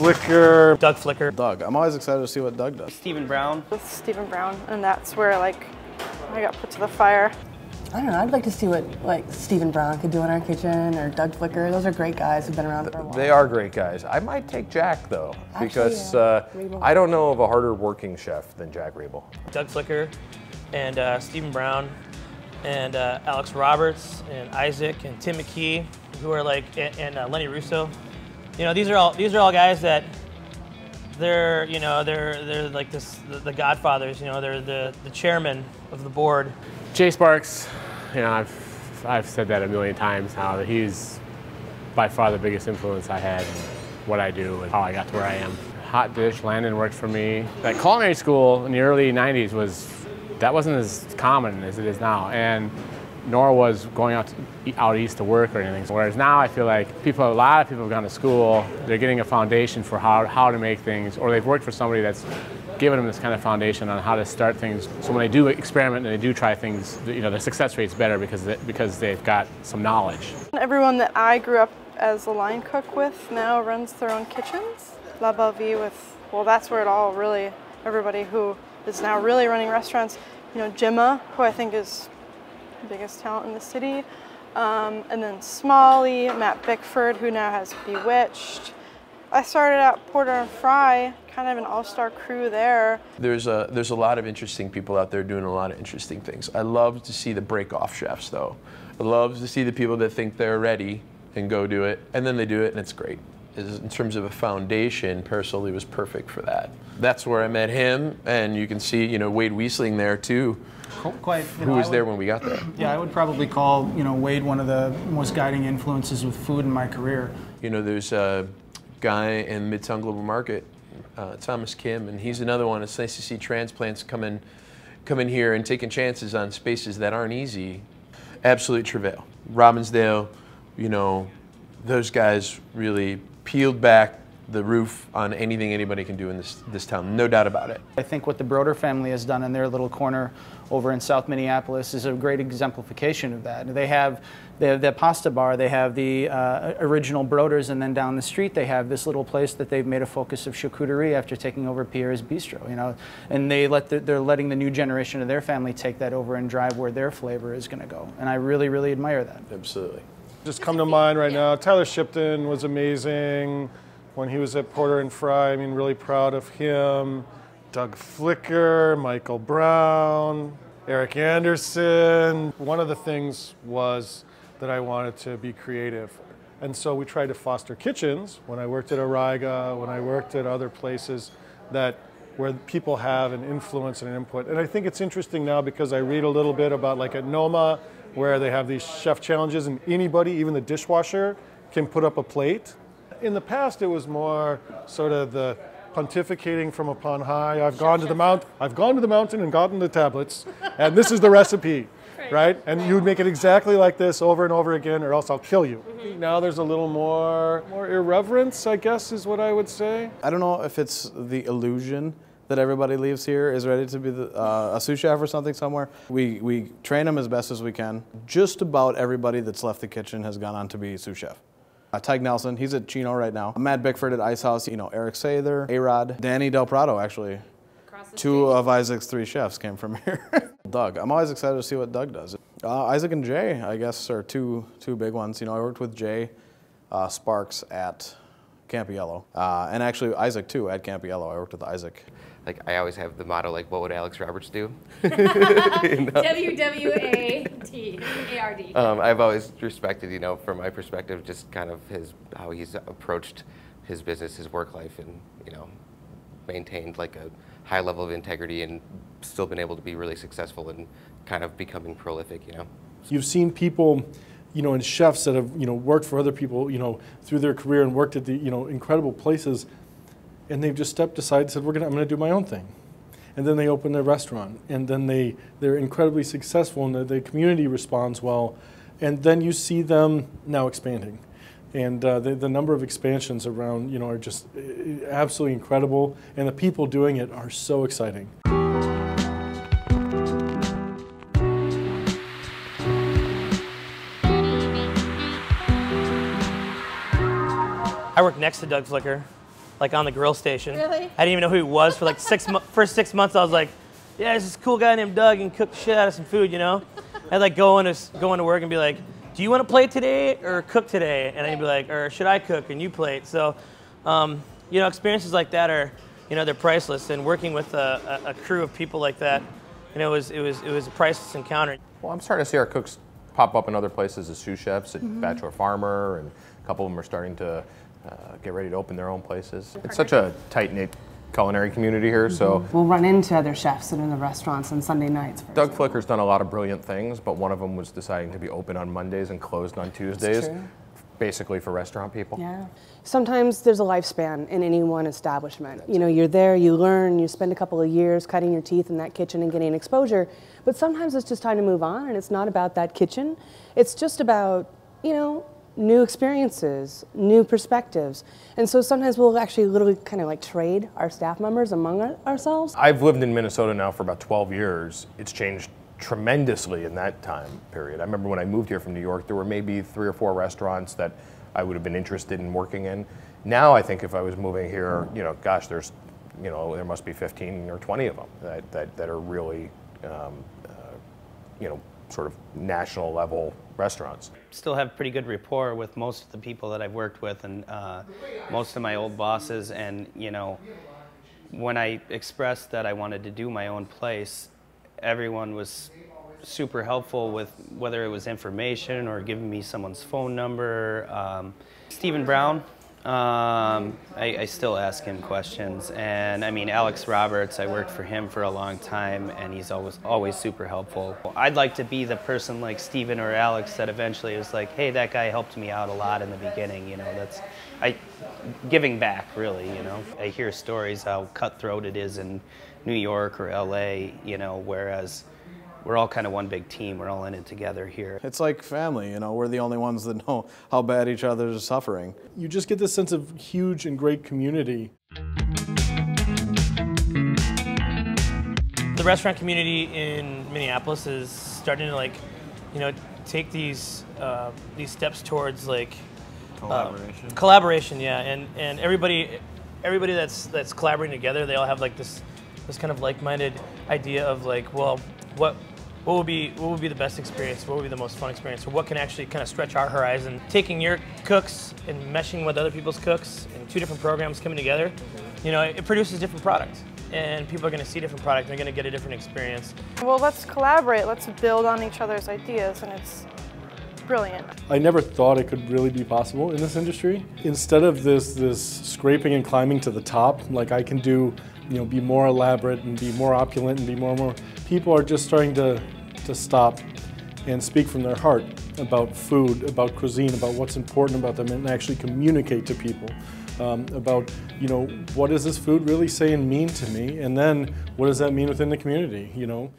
Flicker. Doug Flicker. Doug. I'm always excited to see what Doug does. Stephen Brown. With Stephen Brown, and that's where like I got put to the fire. I don't know, I'd like to see what like Stephen Brown could do in our kitchen, or Doug Flicker. Those are great guys who've been around for a while. They are great guys. I might take Jack though, because I don't know of a harder working chef than Jack Riebel. Doug Flicker and Stephen Brown and Alex Roberts and Isaac and Tim McKee, who are like, and Lenny Russo. You know, these are all guys that they're like the godfathers. You know, they're the chairman of the board. Jay Sparks, you know, I've said that a million times, how he's by far the biggest influence I had in what I do and how I got to where I am. Hot dish, Landon worked for me. That culinary school in the early 90s wasn't as common as it is now, and nor was going out east to work or anything. Whereas now I feel like a lot of people have gone to school, they're getting a foundation for how to make things, or they've worked for somebody that's given them this kind of foundation on how to start things. So when they do experiment and they do try things, you know, the success rate's better because they've got some knowledge. Everyone that I grew up as a line cook with now runs their own kitchens. La Belle Vie with, well, that's where it all really, everybody who is now really running restaurants. You know, Gemma, who I think is the biggest talent in the city. And then Smalley, Matt Bickford, who now has Bewitched. I started out Porter and Fry, kind of an all-star crew there. There's a lot of interesting people out there doing a lot of interesting things. I love to see the break-off chefs, though. I love to see the people that think they're ready and go do it, and then they do it, and it's great. In terms of a foundation, Parasoli was perfect for that. That's where I met him, and you can see, you know, Wade Wiesling there too. Who was there when we got there. Yeah, I would probably call, you know, Wade one of the most guiding influences with food in my career. You know, there's a guy in Midtown Global Market, Thomas Kim, and he's another one. It's nice to see transplants come in here and taking chances on spaces that aren't easy. Absolute Travail. Robbinsdale, you know, those guys really peeled back the roof on anything anybody can do in this town, no doubt about it. I think what the Broder family has done in their little corner over in South Minneapolis is a great exemplification of that. They have the pasta bar, they have the original Broders, and then down the street they have this little place that they've made a focus of charcuterie after taking over Pierre's Bistro, you know, and they're letting the new generation of their family take that over and drive where their flavor is going to go, and I really, really admire that. Absolutely. Just come to mind right now, Tyler Shipton was amazing when he was at Porter and Fry. I mean, really proud of him. Doug Flicker, Michael Brown, Eric Anderson. One of the things was that I wanted to be creative. And so we tried to foster kitchens when I worked at Ariga, when I worked at other places where people have an influence and an input. And I think it's interesting now because I read a little bit about like at Noma, where they have these chef challenges and anybody, even the dishwasher, can put up a plate. In the past, it was more sort of the pontificating from upon high. I've gone to the mountain and gotten the tablets, and this is the recipe, right? And you would make it exactly like this over and over again, or else I'll kill you. Now there's a little more irreverence, I guess, is what I would say. I don't know if it's the illusion that everybody leaves here is ready to be a sous chef or something somewhere. We train them as best as we can. Just about everybody that's left the kitchen has gone on to be sous chef. Tyke Nelson, he's at Chino right now. Matt Bickford at Ice House, you know, Eric Sather, A-Rod, Danny Del Prado, actually. Two of Isaac's 3 chefs came from here. Doug, I'm always excited to see what Doug does. Isaac and Jay, I guess, are two big ones. You know, I worked with Jay Sparks at Campiello, and actually Isaac too at Campiello. I worked with Isaac. Like, I always have the motto, like, what would Alex Roberts do? WWATARD. I've always respected, you know, from my perspective, just kind of how he's approached his business, his work life, and, you know, maintained like a high level of integrity and still been able to be really successful and kind of becoming prolific, you know. You've seen people, you know, and chefs that have, you know, worked for other people, you know, through their career and worked at the, you know, incredible places. And they've just stepped aside and said, I'm going to do my own thing. And then they open their restaurant. And then they're incredibly successful and the community responds well. And then you see them now expanding. And the number of expansions around, you know, are just absolutely incredible. And the people doing it are so exciting. I work next to Doug Flicker. like on the grill station. Really? I didn't even know who he was for like first 6 months. I was like, yeah, there's this cool guy named Doug and cook the shit out of some food, you know? I'd like go into work and be like, do you want to plate today or cook today? And I'd be like, or should I cook and you plate? So, you know, experiences like that are, you know, they're priceless. And working with a crew of people like that, you know, it was a priceless encounter. Well, I'm starting to see our cooks pop up in other places as sous chefs at Bachelor Farmer, and a couple of them are starting to get ready to open their own places. It's such a tight-knit culinary community here, so. We'll run into other chefs that are in the restaurants on Sunday nights. Doug Flicker's done a lot of brilliant things, but one of them was deciding to be open on Mondays and closed on Tuesdays, basically for restaurant people. Yeah. Sometimes there's a lifespan in any one establishment. You know, you're there, you learn, you spend a couple of years cutting your teeth in that kitchen and getting exposure, but sometimes it's just time to move on, and it's not about that kitchen. It's just about, you know, new experiences, new perspectives. And so sometimes we'll actually literally kind of like trade our staff members among ourselves. I've lived in Minnesota now for about 12 years. It's changed tremendously in that time period. I remember when I moved here from New York, there were maybe 3 or 4 restaurants that I would have been interested in working in. Now I think if I was moving here, you know, gosh, there's, you know, there must be 15 or 20 of them that are really, you know, sort of national level restaurants. Still have pretty good rapport with most of the people that I've worked with, and most of my old bosses. And you know, when I expressed that I wanted to do my own place, everyone was super helpful with whether it was information or giving me someone's phone number. Stephen Brown, I still ask him questions, and I mean Alex Roberts, I worked for him for a long time, and he's always super helpful. I'd like to be the person like Stephen or Alex that eventually was like, hey, that guy helped me out a lot in the beginning, you know, giving back really, you know. I hear stories how cutthroat it is in New York or LA, you know, whereas we're all kind of one big team. We're all in it together here. It's like family, you know, we're the only ones that know how bad each other is suffering. You just get this sense of huge and great community. The restaurant community in Minneapolis is starting to like, you know, take these steps towards like collaboration, yeah, and everybody that's collaborating together, they all have like this kind of like-minded idea of like, well, what would be the best experience? What would be the most fun experience? Or what can actually kind of stretch our horizon? Taking your cooks and meshing with other people's cooks and 2 different programs coming together, you know, it produces different products. And people are going to see different products. They're going to get a different experience. Well, let's collaborate. Let's build on each other's ideas, and it's brilliant. I never thought it could really be possible in this industry. Instead of this scraping and climbing to the top, like I can do, you know, be more elaborate and be more opulent and be more. People are just starting to stop and speak from their heart about food, about cuisine, about what's important about them, and actually communicate to people about, you know, what does this food really say and mean to me, and then what does that mean within the community, you know.